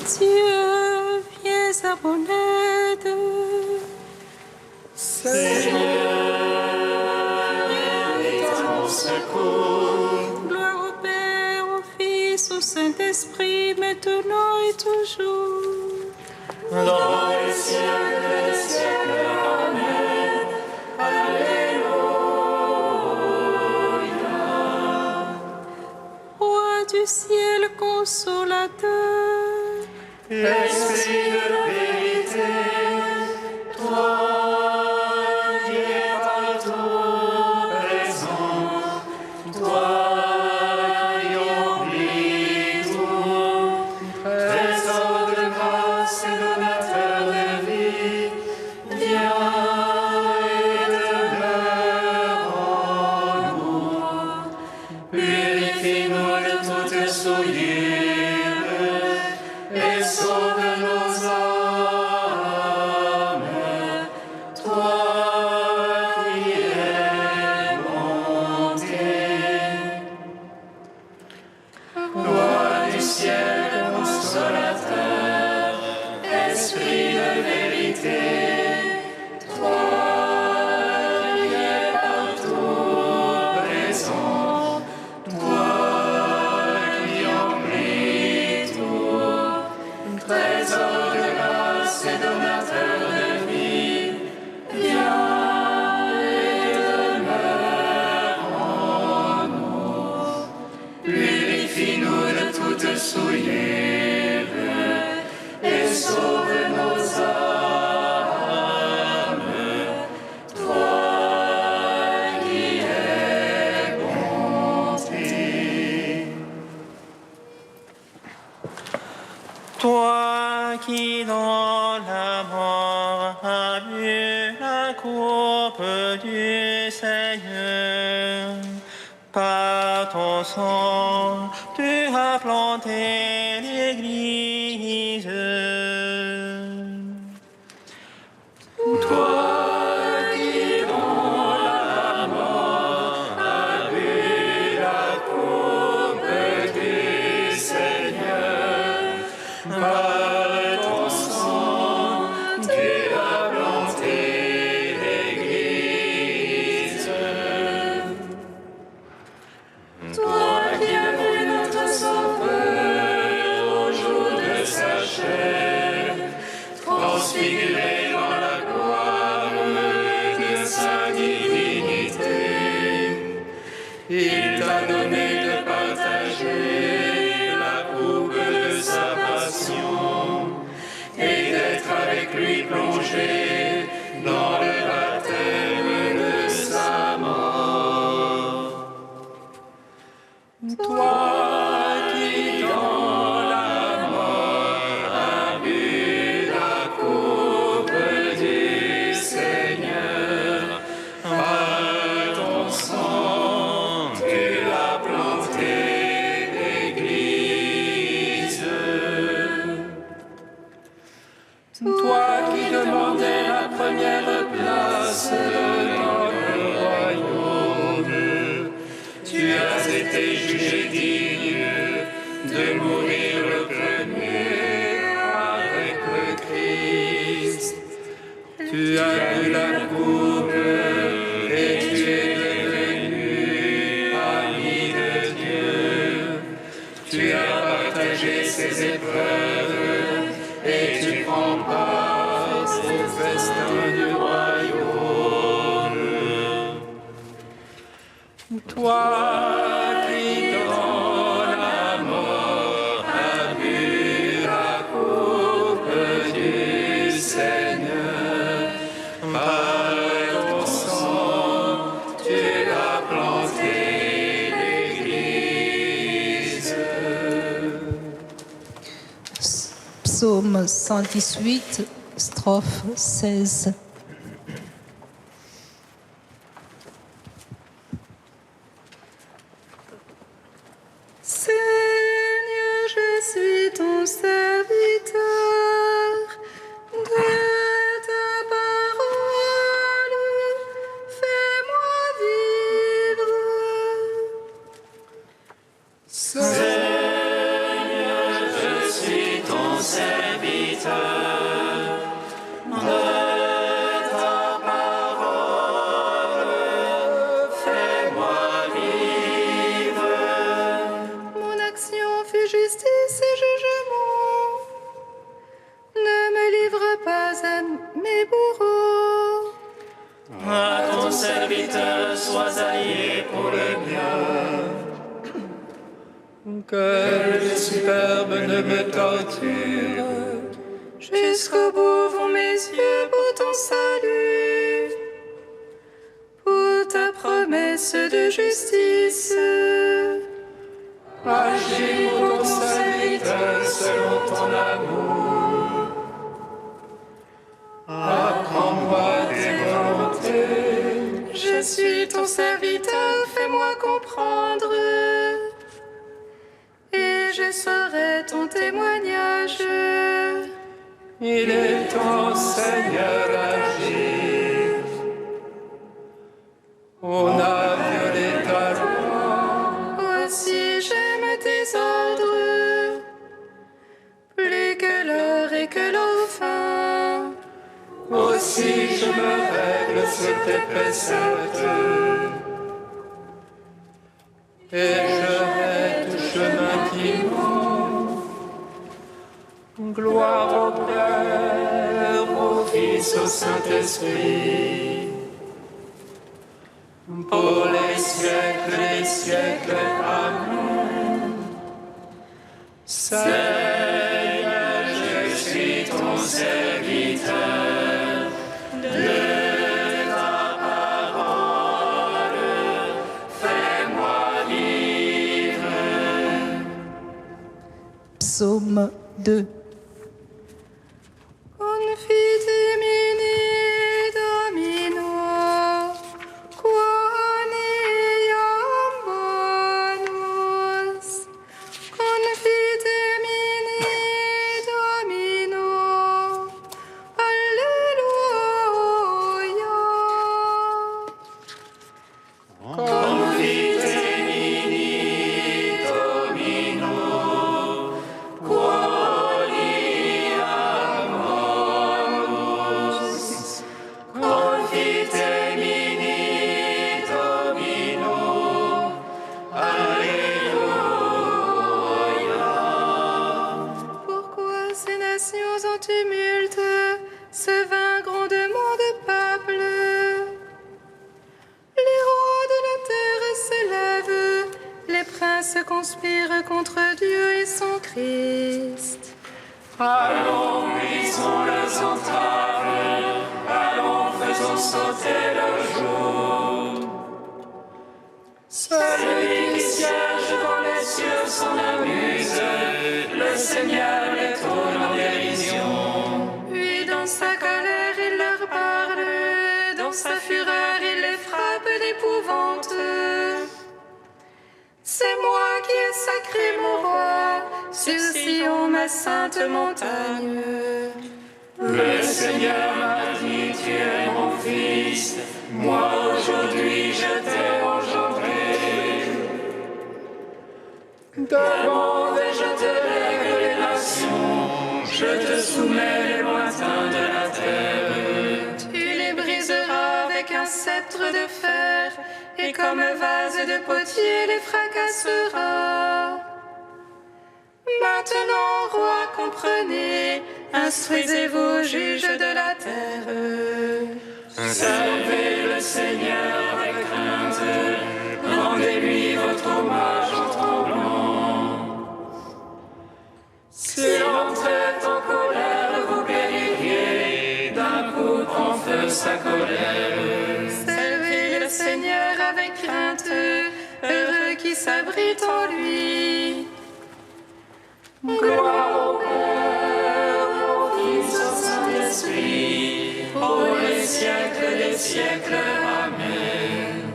Dieu, viens à mon aide. Seigneur, viens à mon secours. Gloire au Père, au Fils, au Saint-Esprit, maintenant et toujours. Dans les siècles des siècles, Amen. Alléluia. Roi du ciel consolateur, Esprit de vérité, toi qui es partout présent, toi qui emplis tout, trésor de grâce et donateur de vie, viens et demeure en nous. Purifie-nous de toute souillure et sauve nos âmes, toi qui es monté. Roi du ciel consolateur, Esprit de vérité, toi qui es partout présent, toi qui emplis tout, trésor de grâce et donateur de vie, viens et demeure en nous. Purifie-nous de toute souillure et sauve nos âmes, toi qui es bonté. Toi qui dans la mort as bu la coupe du Seigneur, par ton sang tu as planté l'Église. Toi qui dans la mort as bu la coupe du Seigneur, par ton sang tu as planté l'Église. Toi qui as vu notre Sauveur au jour de sa chair, transfiguré dans la gloire de sa divinité, il t'a donné de partager la coupe de sa passion et d'être avec lui plongé dans le baptême de sa mort. Toi qui dans la mort as bu la coupe du Seigneur, par ton sang tu as planté l'Église. Toi qui demandais la première place dans le royaume, tu as été jugé digne de mourir le premier avec le Christ. Tu as bu la coupe et tu es devenu ami de Dieu. Tu as partagé ses épreuves et tu prends part au festin du royaume. Toi qui dans la mort as bu la coupe du Seigneur, par ton sang tu as planté l'Église. Psaume 118, strophe 16. Seigneur, je suis ton serviteur, de ta parole, fais-moi vivre. Seigneur, je suis ton serviteur. Que le superbe ne me torture. Jusqu'au bout vont mes yeux pour ton salut, pour ta promesse de justice. Agis pour ton serviteur selon ton amour. Apprends-moi tes volontés. Je suis ton serviteur, fais-moi comprendre, et je saurai ton témoignage. Il est temps, Seigneur, d'agir. On a violé ta loi. Aussi j'aime tes ordres, plus que l'or et que l'offrande. Aussi je me règle sur tes préceptes. Et je vais tout chemin qui monte. Gloire au Père, au Fils, au Saint-Esprit, pour les siècles des siècles. Amen. Seigneur, je suis ton serviteur, de ta parole, fais-moi vivre. Psaume 2. Confite mini Domino, quoniam bonus. Confite mini Domino, Alleluia. Confite mini Domino, quoniam bonus. Confite mini Domino, Alléluia. Pourquoi ces nations en tumulte se vinrent grandement de peuple? Les rois de la terre s'élèvent, les princes conspirent contre Dieu et son Christ. Allons, brisons leurs entraves, allons, faisons sauter leur jour. Celui qui siège dans les cieux s'en amuse, le Seigneur les tourne en dérision. Puis dans sa colère il leur parle, dans sa fureur il les frappe d'épouvante. C'est moi qui ai sacré mon roi, sur Sion ma sainte montagne. Le Seigneur m'a dit, tu es mon fils, moi aujourd'hui je t'ai engendré. Demande et je te lègue les nations, je te soumets les lointains de la terre. Tu les briseras avec un sceptre de fer, et comme un vase de potier les fracasseras. Maintenant, roi, comprenez, instruisez-vous, juges de la terre. Servez le Seigneur avec crainte, rendez-lui votre hommage en tremblant. S'il entrait en colère, vous péririez, d'un coup prend feu sa colère. Servez le Seigneur avec crainte, heureux qui s'abrite en lui. Gloire au Père, au Fils, au Saint-Esprit, pour les siècles des siècles. Amen.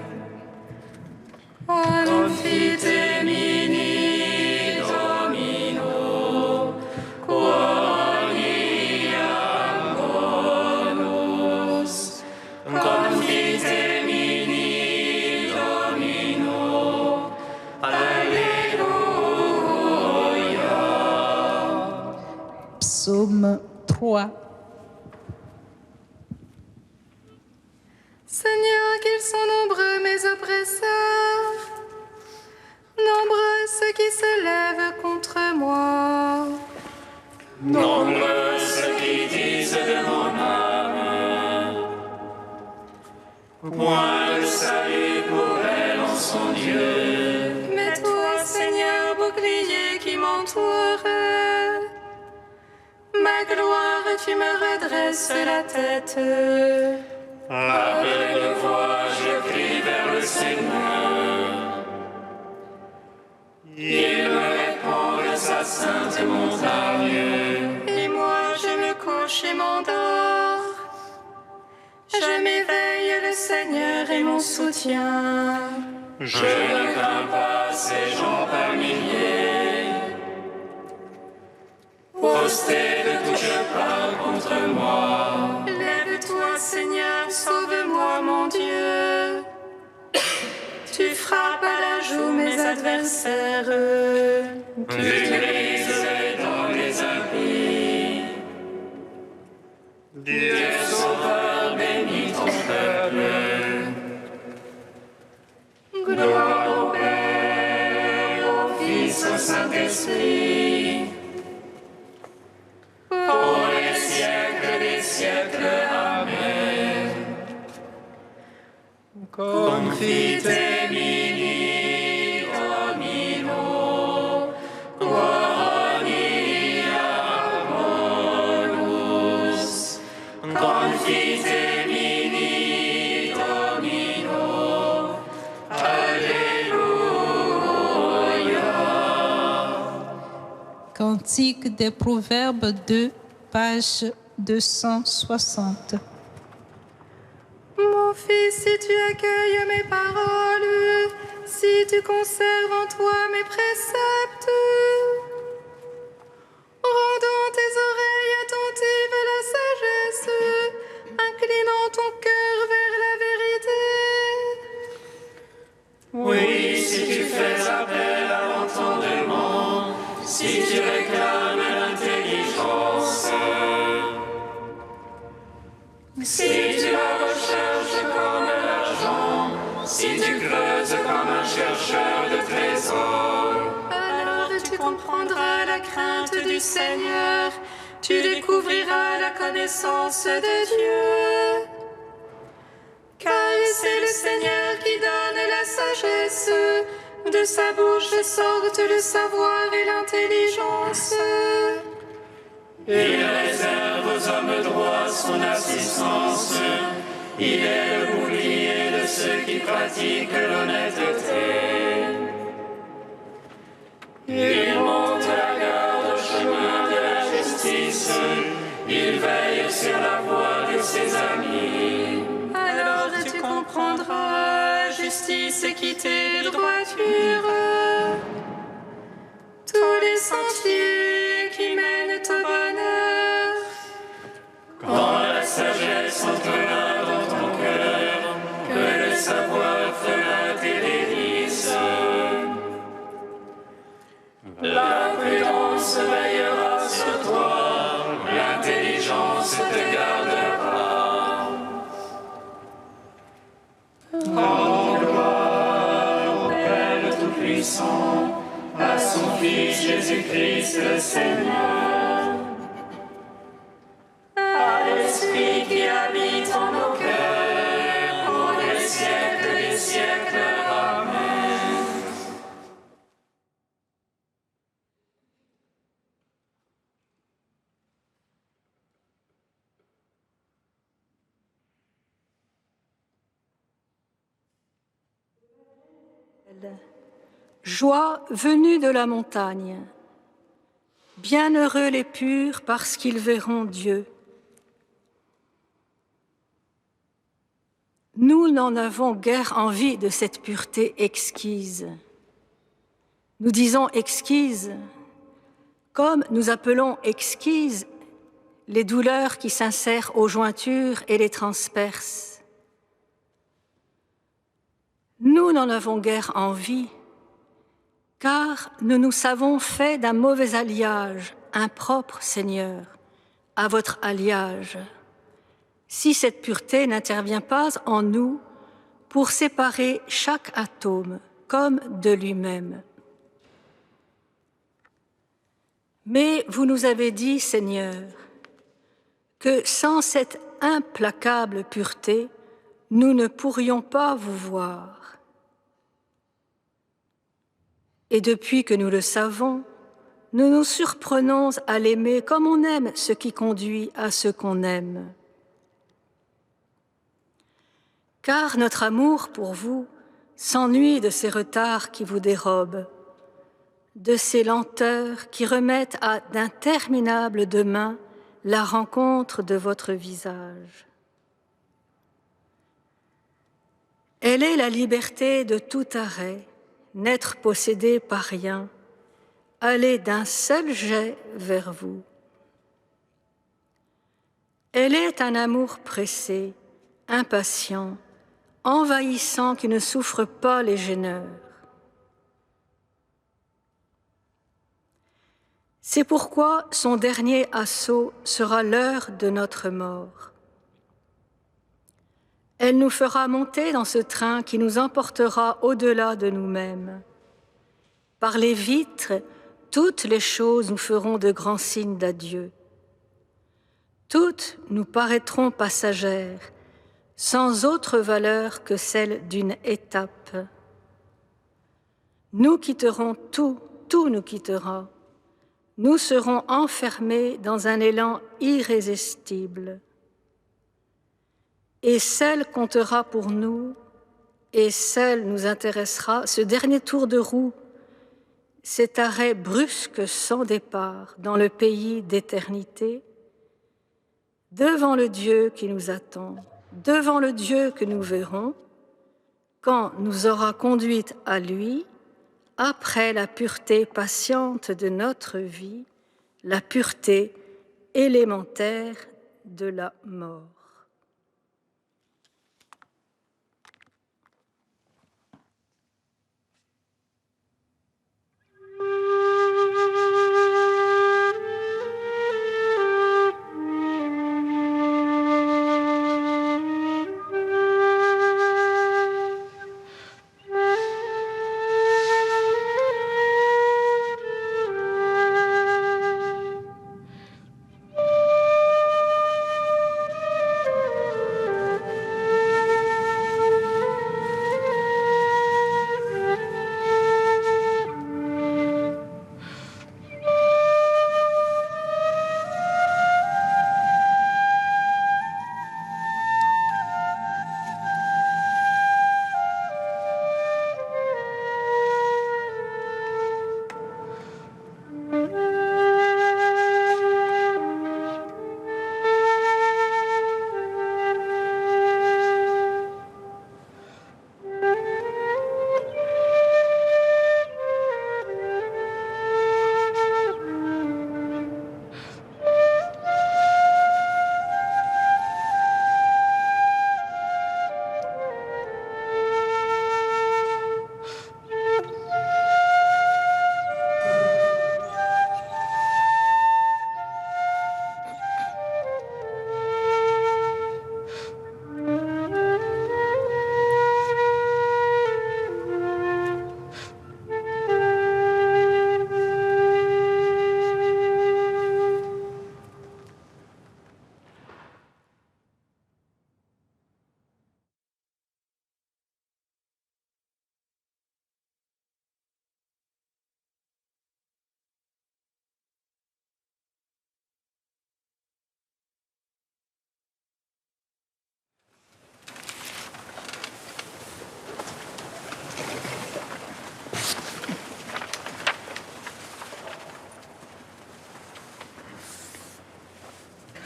Confite mini Domino, quoniam bonus. Confite mini Domino, Alléluia. Psaume 3. Seigneur, qu'ils sont nombreux mes oppresseurs, nombreux ceux qui se lèvent contre moi. Nombreux ceux qui disent de mon âme, point de salut pour elle en son Dieu. Mais toi, Seigneur, bouclier bouclier qui m'entoure. Ma gloire, tu me redresses la tête. Avec une voix, je crie vers le Seigneur. Il me répond de sa sainte montagne. Et moi, je me couche et m'endors. Je m'éveille, le Seigneur est mon soutien. Je ne crains pas ces gens par milliers. Postés de touche pas contre moi. Lève-toi, Seigneur, sauve-moi, mon Dieu. Tu frappes à la joue mes adversaires. Tu brises les dents des impies. Dieu sauveur, bénis ton peuple. Gloire au Père, au Fils, au Saint-Esprit. Pour les siècles des siècles. Amen. Confite mini domino, gloria amoris. Confite mini domino, alléluia. Cantique des Proverbes 2, page 260. Mon fils, si tu accueilles mes paroles, si tu conserves en toi mes préceptes, rendant tes oreilles attentives à la sagesse, inclinant ton cœur vers la vérité. Oui, si tu fais appel à l'entendement, si tu réclames l'intelligence, si tu la recherches comme l'argent, si tu creuses comme un chercheur de trésors, Alors tu comprendras la crainte du Seigneur, tu découvriras la connaissance de Dieu. Car c'est le Seigneur qui donne la sagesse, de sa bouche sortent le savoir et l'intelligence. il réserve aux hommes droits son assistance. Il est le bouclier de ceux qui pratiquent l'honnêteté. Il monte la garde au chemin de la justice. Il veille sur la voie de ses amis. Alors tu comprendras justice, équité et droiture. Tous les sentiers qui mènent au bonheur. Quand la sagesse entrera dans ton cœur, que le savoir fera tes délices. La prudence veillera sur toi, l'intelligence te gardera. En gloire au Père Tout-Puissant, à son Fils Jésus-Christ le Seigneur, à l'Esprit qui habite en nos cœurs, pour les siècles des siècles. Amen. Joie venue de la montagne. Bienheureux les purs parce qu'ils verront Dieu. Nous n'en avons guère envie de cette pureté exquise. Nous disons exquise, comme nous appelons exquises les douleurs qui s'insèrent aux jointures et les transpercent. Nous n'en avons guère envie, car nous nous savons faits d'un mauvais alliage, impropre, Seigneur, à votre alliage, si cette pureté n'intervient pas en nous pour séparer chaque atome comme de lui-même. Mais vous nous avez dit, Seigneur, que sans cette implacable pureté, nous ne pourrions pas vous voir. Et depuis que nous le savons, nous nous surprenons à l'aimer comme on aime ce qui conduit à ce qu'on aime. Car notre amour pour vous s'ennuie de ces retards qui vous dérobent, de ces lenteurs qui remettent à d'interminables demain la rencontre de votre visage. Elle est la liberté de tout arrêt, n'être possédé par rien, aller d'un seul jet vers vous. Elle est un amour pressé, impatient, envahissant qui ne souffre pas les gêneurs. C'est pourquoi son dernier assaut sera l'heure de notre mort. Elle nous fera monter dans ce train qui nous emportera au-delà de nous-mêmes. Par les vitres, toutes les choses nous feront de grands signes d'adieu. Toutes nous paraîtront passagères, sans autre valeur que celle d'une étape. Nous quitterons tout nous quittera. Nous serons enfermés dans un élan irrésistible. Et seul comptera pour nous, et seul nous intéressera ce dernier tour de roue, cet arrêt brusque sans départ dans le pays d'éternité, devant le Dieu qui nous attend, devant le Dieu que nous verrons, quand nous aura conduite à lui, après la pureté patiente de notre vie, la pureté élémentaire de la mort.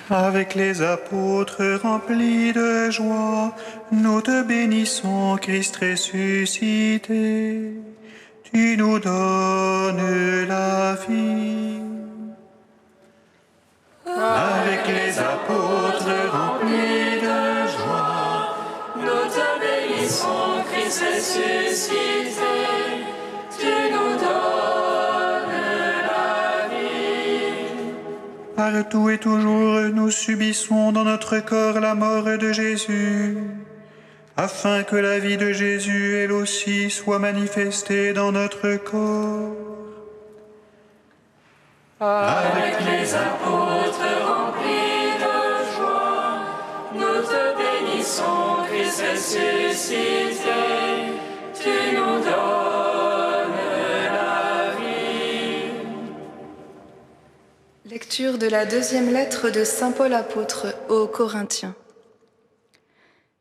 Avec les apôtres remplis de joie, nous te bénissons, Christ ressuscité. Tu nous donnes la vie. Avec les apôtres remplis de joie, nous te bénissons, Christ ressuscité. Tu nous donnes la vie. Partout et toujours, nous subissons dans notre corps la mort de Jésus, afin que la vie de Jésus, elle aussi, soit manifestée dans notre corps. Avec les apôtres remplis de joie, nous te bénissons, Christ ressuscité. Tu nous donnes la Lecture de la deuxième lettre de saint Paul apôtre aux Corinthiens.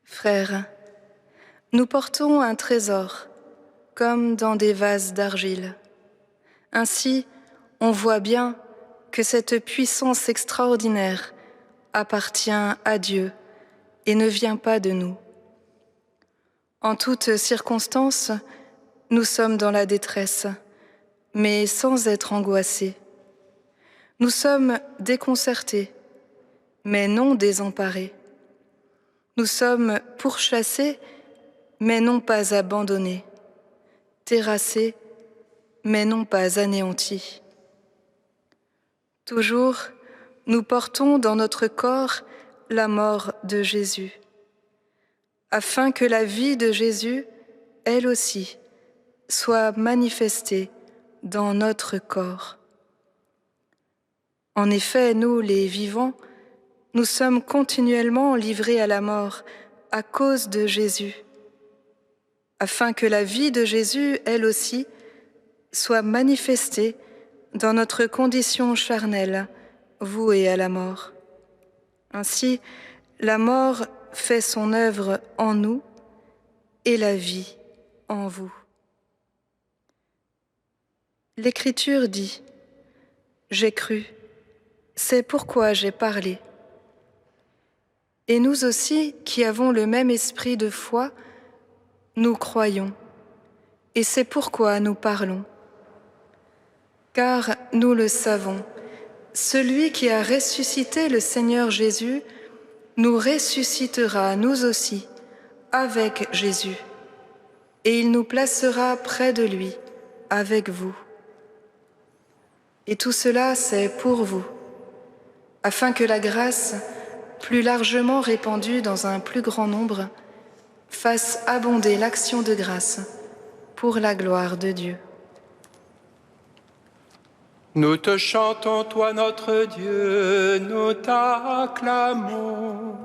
Frères, nous portons un trésor, comme dans des vases d'argile. Ainsi, on voit bien que cette puissance extraordinaire appartient à Dieu et ne vient pas de nous. En toutes circonstances, nous sommes dans la détresse, mais sans être angoissés. Nous sommes déconcertés, mais non désemparés. Nous sommes pourchassés, mais non pas abandonnés, terrassés, mais non pas anéantis. Toujours, nous portons dans notre corps la mort de Jésus, afin que la vie de Jésus, elle aussi, soit manifestée dans notre corps. En effet, nous, les vivants, nous sommes continuellement livrés à la mort à cause de Jésus, afin que la vie de Jésus, elle aussi, soit manifestée dans notre condition charnelle, vouée à la mort. Ainsi, la mort fait son œuvre en nous et la vie en vous. L'Écriture dit « J'ai cru, c'est pourquoi j'ai parlé ». Et nous aussi, qui avons le même esprit de foi, nous croyons, et c'est pourquoi nous parlons. Car nous le savons, celui qui a ressuscité le Seigneur Jésus nous ressuscitera, nous aussi, avec Jésus, et il nous placera près de lui, avec vous. Et tout cela, c'est pour vous, afin que la grâce, plus largement répandue dans un plus grand nombre, fasse abonder l'action de grâce pour la gloire de Dieu. Nous te chantons, toi notre Dieu, nous t'acclamons.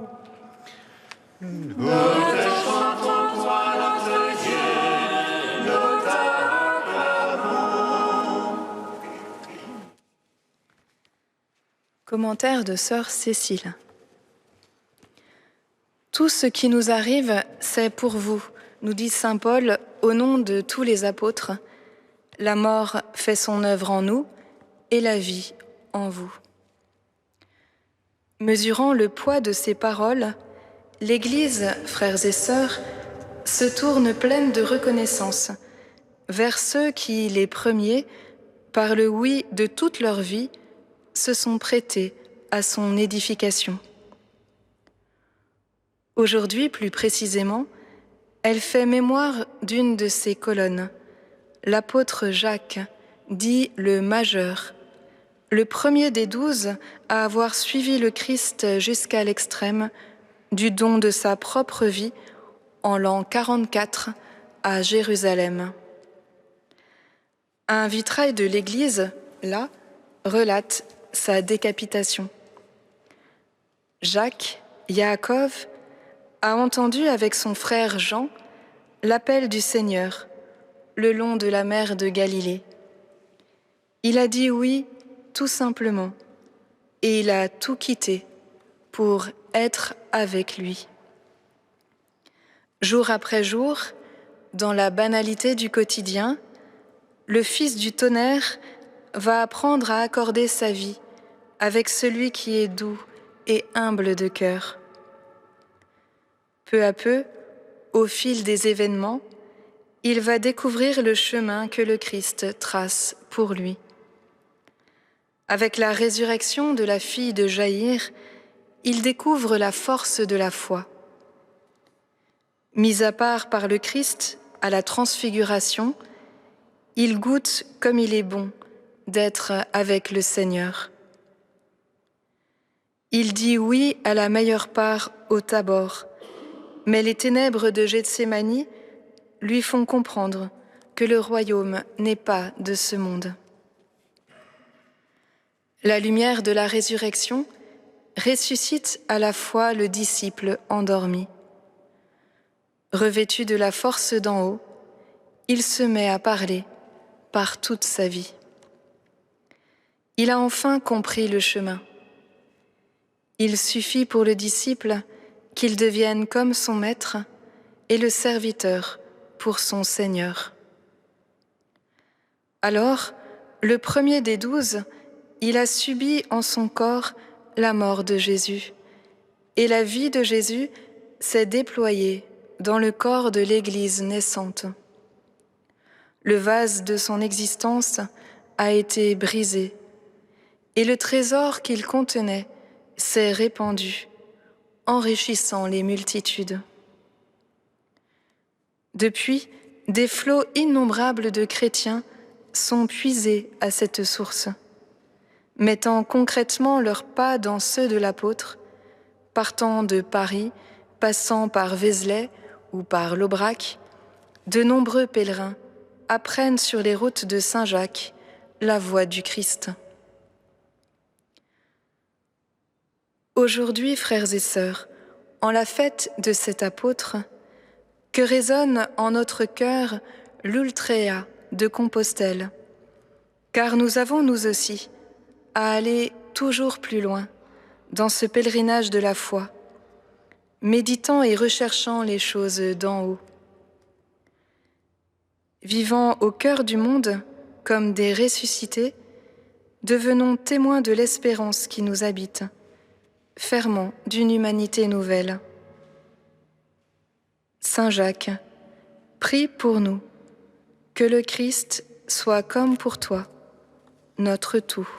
Nous te chantons, toi notre Dieu, nous t'acclamons. Commentaire de sœur Cécile. Tout ce qui nous arrive, c'est pour vous, nous dit saint Paul au nom de tous les apôtres. La mort fait son œuvre en nous et la vie en vous. Mesurant le poids de ces paroles, l'Église, frères et sœurs, se tourne pleine de reconnaissance vers ceux qui, les premiers, par le oui de toute leur vie, se sont prêtés à son édification. Aujourd'hui, plus précisément, elle fait mémoire d'une de ses colonnes, l'apôtre Jacques, dit le Majeur, le premier des 12 à avoir suivi le Christ jusqu'à l'extrême du don de sa propre vie en l'an 44 à Jérusalem. Un vitrail de l'église, là, relate sa décapitation. Jacques, Yaakov, a entendu avec son frère Jean l'appel du Seigneur le long de la mer de Galilée. Il a dit oui tout simplement et il a tout quitté pour être avec lui. Jour après jour, dans la banalité du quotidien, le Fils du tonnerre va apprendre à accorder sa vie avec celui qui est doux et humble de cœur. Peu à peu, au fil des événements, il va découvrir le chemin que le Christ trace pour lui. Avec la résurrection de la fille de Jaïr, il découvre la force de la foi. Mis à part par le Christ à la transfiguration, il goûte comme il est bon d'être avec le Seigneur. Il dit oui à la meilleure part au Tabor, mais les ténèbres de Gethsémani lui font comprendre que le royaume n'est pas de ce monde. La lumière de la résurrection ressuscite à la fois le disciple endormi. Revêtu de la force d'en haut, il se met à parler par toute sa vie. Il a enfin compris le chemin. Il suffit pour le disciple qu'il devienne comme son maître et le serviteur pour son Seigneur. Alors, le premier des 12, il a subi en son corps la mort de Jésus, et la vie de Jésus s'est déployée dans le corps de l'Église naissante. Le vase de son existence a été brisé, et le trésor qu'il contenait s'est répandu, enrichissant les multitudes. Depuis, des flots innombrables de chrétiens sont puisés à cette source, mettant concrètement leurs pas dans ceux de l'apôtre, partant de Paris, passant par Vézelay ou par l'Aubrac, de nombreux pèlerins apprennent sur les routes de Saint-Jacques la voie du Christ. Aujourd'hui, frères et sœurs, en la fête de cet apôtre, que résonne en notre cœur l'Ultrea de Compostelle, car nous avons nous aussi à aller toujours plus loin dans ce pèlerinage de la foi, méditant et recherchant les choses d'en haut. Vivant au cœur du monde comme des ressuscités, devenons témoins de l'espérance qui nous habite, ferments d'une humanité nouvelle. Saint Jacques, prie pour nous, que le Christ soit comme pour toi, notre tout.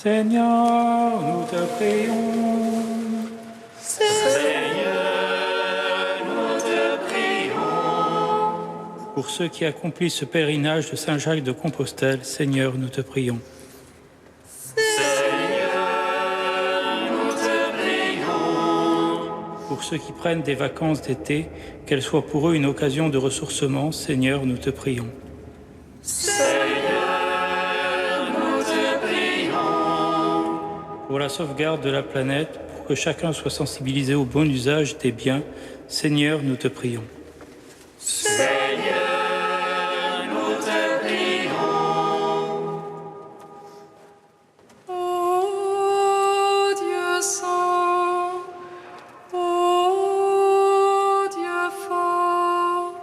Seigneur, nous te prions. Seigneur, nous te prions. Pour ceux qui accomplissent ce pèlerinage de Saint-Jacques de Compostelle, Seigneur, nous te prions. Seigneur, nous te prions. Pour ceux qui prennent des vacances d'été, qu'elles soient pour eux une occasion de ressourcement, Seigneur, nous te prions. Pour la sauvegarde de la planète, pour que chacun soit sensibilisé au bon usage des biens, Seigneur, nous te prions. Seigneur, nous te prions. Ô Dieu saint, ô Dieu fort,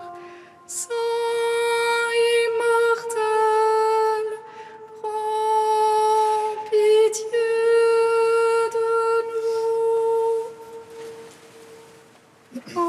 saint immortel, prends pitié. Ô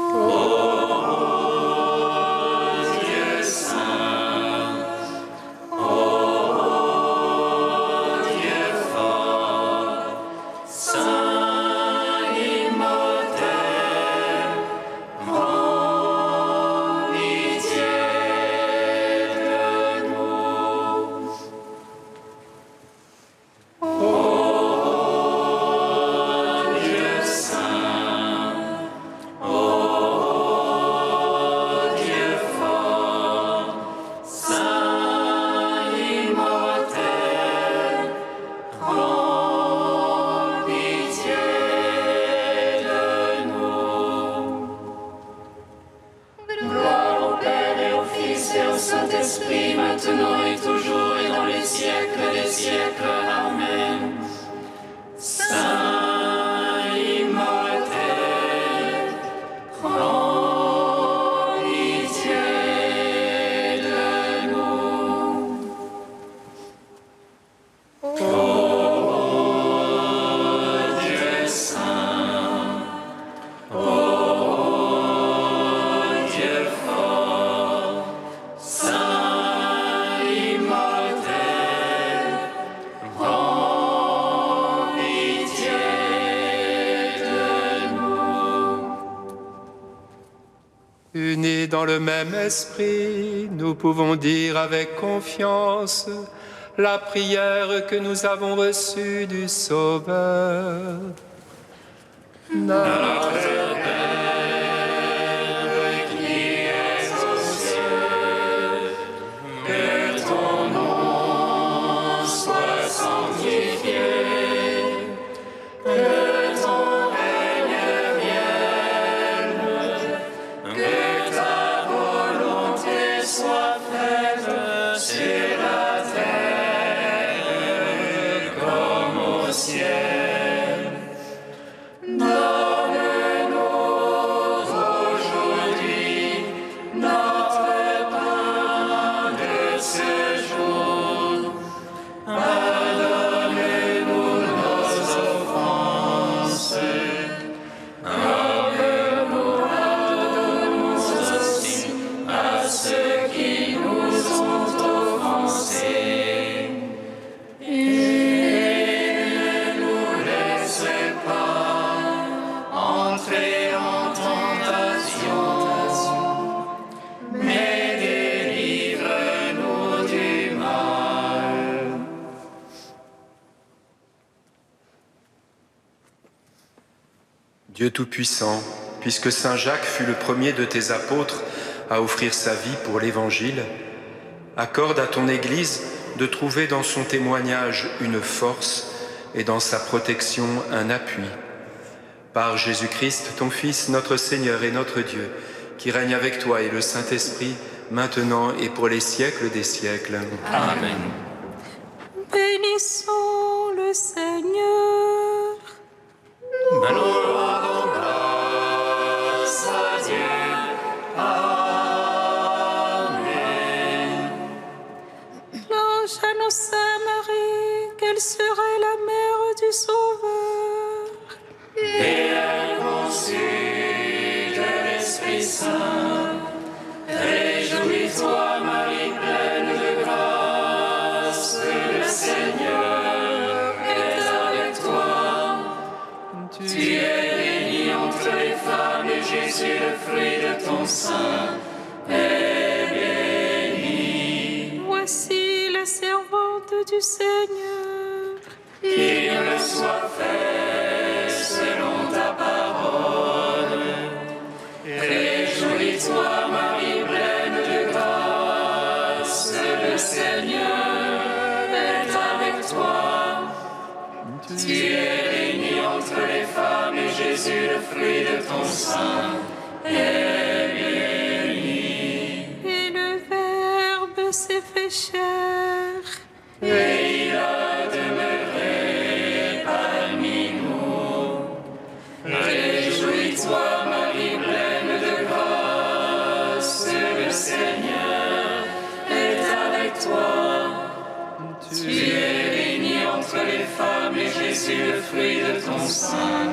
Unis dans le même esprit, nous pouvons dire avec confiance la prière que nous avons reçue du Sauveur. Notre Père qui es aux cieux, que ton nom soit sanctifié, que ton règne vienne, que ta volonté soit faite sur la terre comme au ciel. Dieu Tout-Puissant, puisque Saint Jacques fut le premier de tes apôtres à offrir sa vie pour l'Évangile, accorde à ton Église de trouver dans son témoignage une force et dans sa protection un appui. Par Jésus-Christ, ton Fils, notre Seigneur et notre Dieu, qui règne avec toi et le Saint-Esprit, maintenant et pour les siècles des siècles. Amen. Bénissons le Seigneur. Allons rendons grâce à Dieu. Amen. L'ange annonça à Marie qu'elle serait la mère du Sauveur. Et elle conçut de l'Esprit Saint. Réjouis-toi, Marie, pleine de grâce, le Seigneur est avec toi. Tu es bénie entre les femmes et Jésus, le fruit de ton sein, est béni. Voici la servante du Seigneur. Qu'il me soit fait selon ta parole. Réjouis-toi, Marie, pleine de grâce, le Seigneur est avec toi. Tu es bénie entre les femmes et Jésus, le fruit de ton sein, est béni. Et le Verbe s'est fait chair. Et il a demeuré parmi nous. Réjouis-toi, Marie, pleine de grâce, le Seigneur est avec toi. Tu es bénie entre les femmes et Jésus, le fruit de ton sein,